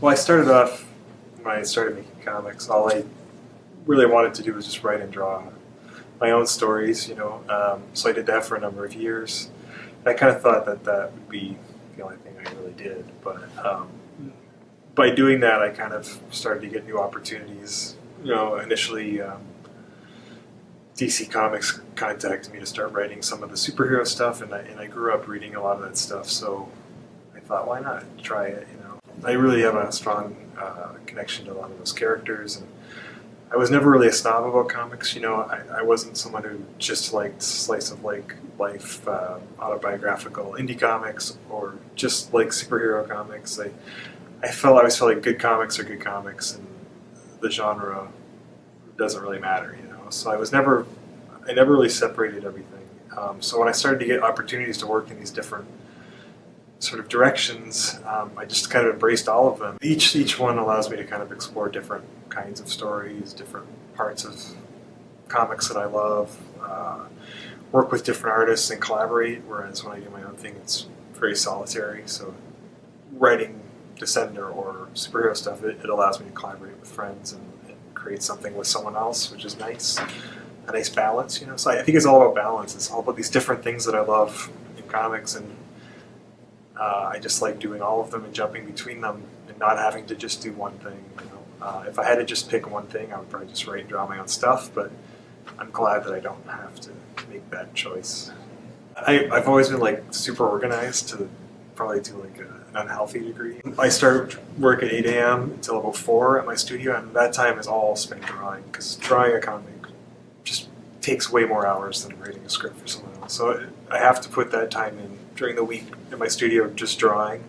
Well, I started off, when I started making comics, all I really wanted to do was just write and draw my own stories, so I did that for a number of years. I kind of thought that that would be the only thing I really did, but by doing that, I kind of started to get new opportunities. Initially, DC Comics contacted me to start writing some of the superhero stuff, and I grew up reading a lot of that stuff, so I thought, why not try it, I really have a strong connection to a lot of those characters, and I was never really a snob about comics. I wasn't someone who just liked slice of life autobiographical indie comics or just like superhero comics. I always felt like good comics are good comics, and the genre doesn't really matter. So I never really separated everything. So when I started to get opportunities to work in these different sort of directions, I just kind of embraced all of them. Each one allows me to kind of explore different kinds of stories, different parts of comics that I love, work with different artists and collaborate, whereas when I do my own thing, it's very solitary. So writing Descender or superhero stuff, it allows me to collaborate with friends and create something with someone else, which is nice. A nice balance, So I think it's all about balance. It's all about these different things that I love in comics, and I just like doing all of them and jumping between them and not having to just do one thing. If I had to just pick one thing, I would probably just write and draw my own stuff, but I'm glad that I don't have to make that choice. I've always been super organized to probably to an unhealthy degree. I start work at 8 a.m. until about 4 at my studio, and that time is all spent drawing, because drawing a comic just takes way more hours than writing a script for someone else. So I have to put that time in during the week in my studio just drawing,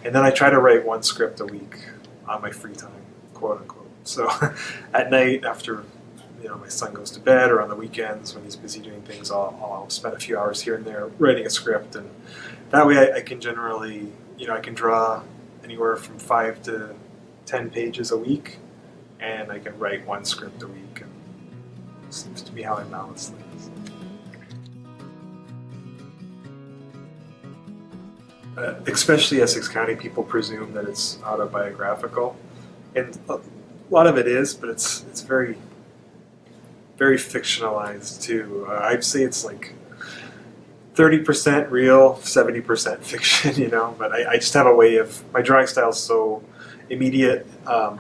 and then I try to write one script a week on my free time, quote unquote. So at night, after my son goes to bed, or on the weekends when he's busy doing things, I'll spend a few hours here and there writing a script, and that way I can generally, I can draw anywhere from 5 to 10 pages a week, and I can write one script a week, and it seems to be how I balance things. Especially Essex County, people presume that it's autobiographical, and a lot of it is, but it's very, very fictionalized too. I'd say it's 30% real, 70% fiction, but I just have a way of, my drawing style is so immediate that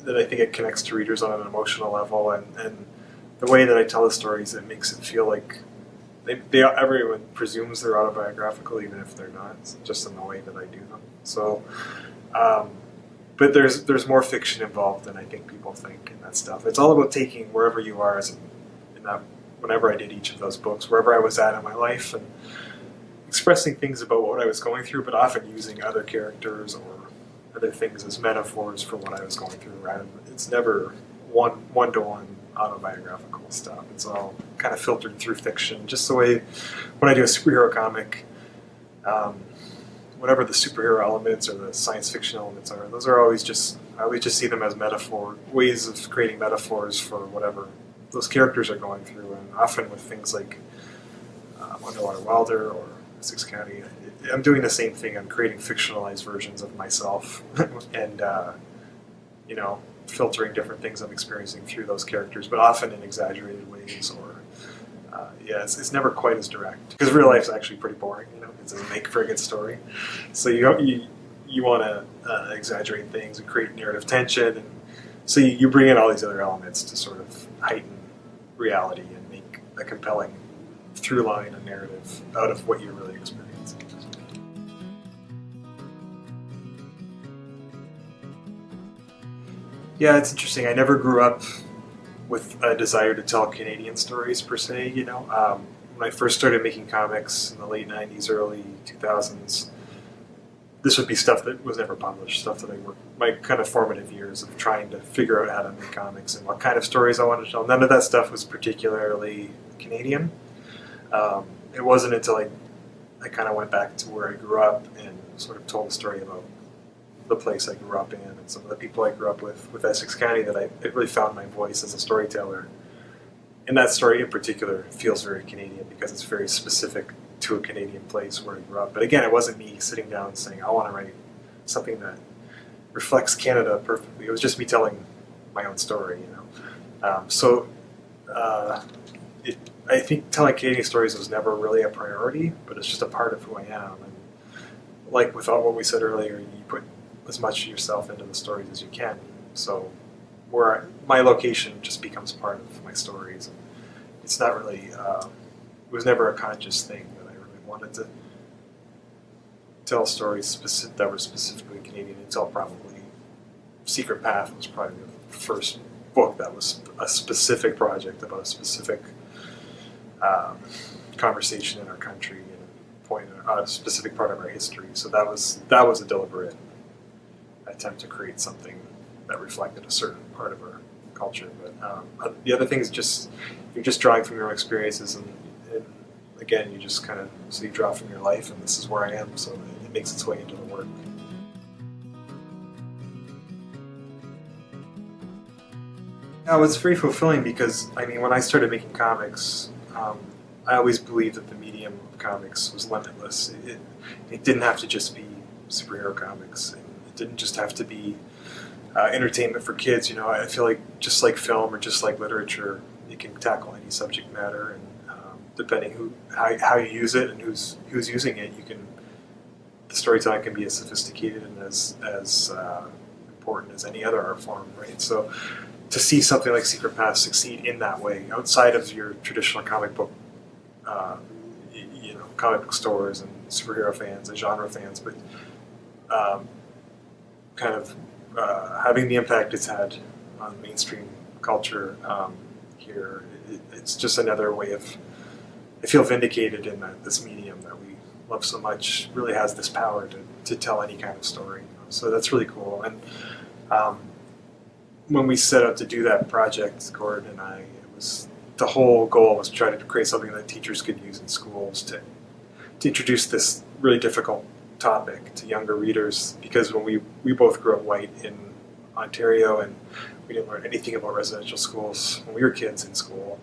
I think it connects to readers on an emotional level, and the way that I tell the stories, it makes it feel like everyone presumes they're autobiographical, even if they're not. It's just in the way that I do them. So, but there's more fiction involved than I think people think in that stuff. It's all about taking wherever you are whenever I did each of those books, wherever I was at in my life, and expressing things about what I was going through, but often using other characters or other things as metaphors for what I was going through. It's never one-to-one autobiographical stuff. It's all kind of filtered through fiction, just the way when I do a superhero comic, whatever the superhero elements or the science fiction elements are, those are always I always just see them as ways of creating metaphors for whatever those characters are going through, and often with things like Underwater Wilder or Essex County, I'm doing the same thing. I'm creating fictionalized versions of myself, and filtering different things I'm experiencing through those characters, but often in exaggerated ways, or it's never quite as direct, because real life is actually pretty boring. It doesn't make for a good story, so you want to exaggerate things and create narrative tension, and so you bring in all these other elements to sort of heighten reality and make a compelling through line, a narrative out of what you're really experiencing. Yeah, it's interesting. I never grew up with a desire to tell Canadian stories per se. When I first started making comics in the late 90s, early 2000s, this would be stuff that was never published, stuff that I worked my kind of formative years of trying to figure out how to make comics and what kind of stories I wanted to tell. None of that stuff was particularly Canadian. It wasn't until I kind of went back to where I grew up and sort of told a story about the place I grew up in and some of the people I grew up with Essex County that I really found my voice as a storyteller. And that story in particular feels very Canadian because it's very specific to a Canadian place where I grew up. But again, it wasn't me sitting down and saying, I want to write something that reflects Canada perfectly. It was just me telling my own story, you know. I think telling Canadian stories was never really a priority, but it's just a part of who I am. And like with all what we said earlier, you put as much of yourself into the stories as you can. So my location just becomes part of my stories. And it's not really, it was never a conscious thing that I really wanted to tell stories that were specifically Canadian until probably Secret Path was probably the first book that was a specific project about a specific conversation in our country and point a specific part of our history. So that was a deliberate attempt to create something that reflected a certain part of our culture. But the other thing is just you're just drawing from your own experiences, and again, you just kind of so you draw from your life, and this is where I am. So it makes its way into the work. Now, it's very fulfilling because, I mean, when I started making comics, I always believed that the medium of comics was limitless. It didn't have to just be superhero comics. It didn't just have to be entertainment for kids. You know, I feel like just like film or just like literature, you can tackle any subject matter, and depending how you use it and who's using it, the storytelling can be as sophisticated and as important as any other art form, right? So to see something like Secret Path succeed in that way, outside of your traditional comic book, comic book stores and superhero fans and genre fans, but kind of having the impact it's had on mainstream culture here, it's just another way of, I feel vindicated in that this medium that we love so much really has this power to tell any kind of story. So that's really cool. And when we set out to do that project, Gordon and I, the whole goal was to try to create something that teachers could use in schools to introduce this really difficult topic to younger readers, because when we both grew up white in Ontario and we didn't learn anything about residential schools when we were kids in school.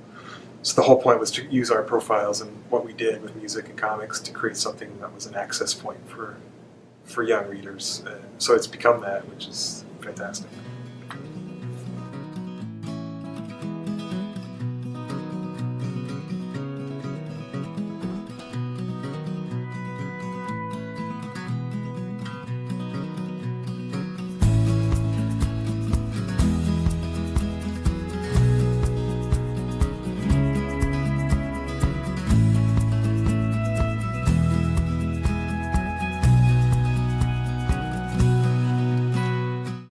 So the whole point was to use our profiles and what we did with music and comics to create something that was an access point for young readers. And so it's become that, which is fantastic.